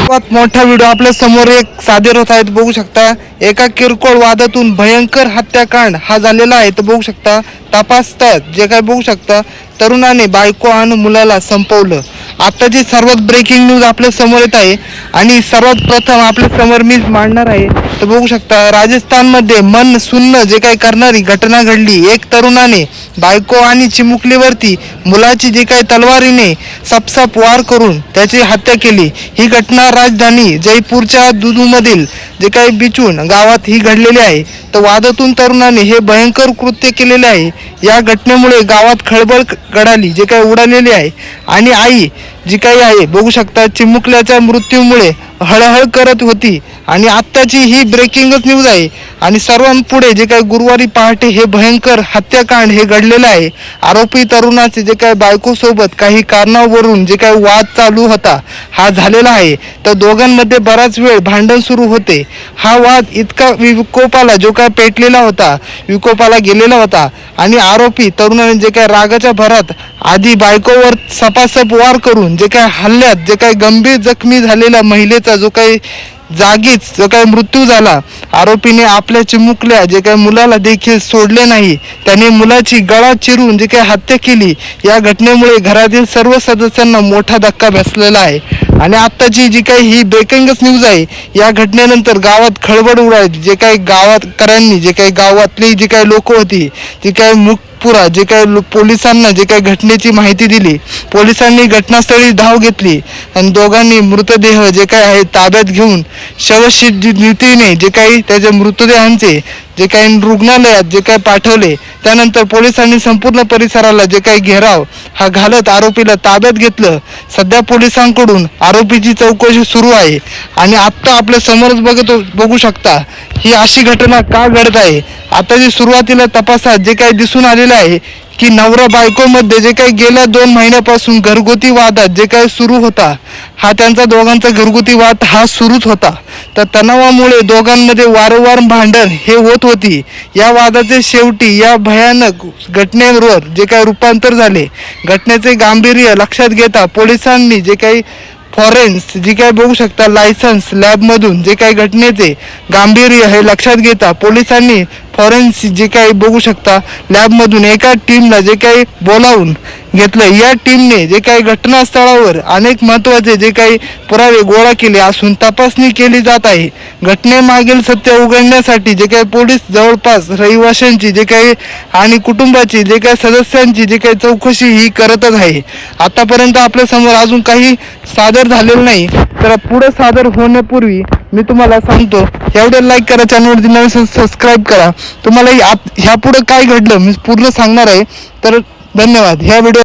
सर्वात मोठा व्हिडिओ आपल्या समोर एक सादर होत आहे. बघू शकता एका किरकोळ वादातून भयंकर हत्याकांड हा झालेला आहे. तर बघू शकता तपासतात जे काय बघू शकता तरुणाने बायको आणि मुलाला संपवलं. आताची सर्वात ब्रेकिंग न्यूज आपल्या समोर येत आहे आणि सर्वात प्रथम आपल्या समोर मी मांडणार आहे. तर बघू शकता राजस्थानमध्ये मन सुन्न जे काही करणारी घटना घडली. एक तरुणाने बायको आणि चिमुकलीवरती मुलाची जे काही तलवारीने सपसप वार करून त्याची हत्या केली. ही घटना राजधानी जयपूरच्या दुदूमधील जे काही बिचून गावात ही घडलेली आहे. तर वादातून तरुणाने हे भयंकर कृत्य केलेले आहे. या घटनेमुळे गावात खळबळ कडाली जे काही उडालेली आहे आणि आई जी काही आहे बघू शकता चिमुकल्याच्या मृत्यूमुळे हळहळ करत होती. आणि आत्ताची ही ब्रेकिंगच न्यूज आहे आणि सर्वांपुढे जे काही गुरुवारी पहाटे हे भयंकर हत्याकांड हे घडलेलं आहे. आरोपी तरुणाचे जे काही बायकोसोबत काही कारणावरून जे काही वाद चालू होता हा झालेला आहे. तर दोघांमध्ये बराच वेळ भांडण सुरू होते. हा वाद इतका विकोपाला जो काय पेटलेला होता विकोपाला गेलेला होता आणि आरोपी तरुणाने जे काही रागाच्या भरात आधी बायकोवर सपासप वार करून जे काही हल्ल्यात जे काही गंभीर जखमी झालेल्या महिलेचा जो काही जागीच जो काही मृत्यू झाला. आरोपीने आपल्या चिमुकल्या जे काही मुलाला देखील सोडले नाही. त्याने मुलाची गळा चिरून जे काही हत्या केली. या घटनेमुळे घरातील सर्व सदस्यांना मोठा धक्का बसलेला आहे आणि आत्ताची जी काही ही ब्रेकिंगच न्यूज आहे. या घटनेनंतर गावात खळबळ उडाली. जे काही गावाकरांनी जे काही गावातली जी काही लोक होती जी काही पुरा जे काही पोलिसांना जे काही घटनेची माहिती दिली. पोलिसांनी घटनास्थळी धाव घेतली आणि दोघांनी मृतदेह जे काही आहे ताब्यात घेऊन शवशिद्धीने जे काही त्याच्या मृतदेहांचे जे काही रुग्णालयात जे काही पाठवले. त्यानंतर पोलिसांनी संपूर्ण परिसराला जे काही घेराव हा घालत आरोपीला ताब्यात घेतलं. सध्या पोलिसांकडून आरोपीची चौकशी सुरू आहे आणि आत्ता आपल्या समोरच बघू शकता ही अशी घटना का घडत आहे. आता जी सुरुवातीला तपासात जे काही दिसून आलेलं आहे की नवरा बायकोमध्ये जे काही गेल्या 2 महिन्यापासून घरगुती वादात जे काही सुरू होता हा त्यांचा दोघांचा घरगुती वाद हा सुरूच होता. तर तणावामुळे दोघांमध्ये वारंवार भांडण हे होत होती. या वादाचे शेवटी या भयानक घटनेवर जे काही रूपांतर झाले. घटनेचे गांभीर्य लक्षात घेता पोलिसांनी जे काही फॉरेन्स जे काही बघू शकता लायसन्स लॅबमधून जे काही घटनेचे गांभीर्य हे लक्षात घेता पोलिसांनी फॉरेन्स जे काही बघू शकता लॅबमधून एका टीमला जे काही बोलावून घेतलं. या टीमने जे काही घटनास्थळावर अनेक महत्त्वाचे जे काही पुरावे गोळा केले असून तपासणी केली जात आहे. घटनेमागील सत्य उघडण्यासाठी जे काही पोलीस जवळपास रहिवाशांची जे काही आणि कुटुंबाची जे काही सदस्यांची जे काही चौकशी ही करतच आहे. आतापर्यंत आपल्या समोर अजून काही सादर झालेलं नाही. तर पुढे सादर होण्यापूर्वी मी तुम्हाला सांगतो एवढं लाईक करा, चॅनलवरती नवीन सबस्क्राईब करा. तुम्हाला ह्या पुढे काय घडलं मी पूर्ण सांगणार आहे. तर धन्यवाद. ह्या व्हिडिओ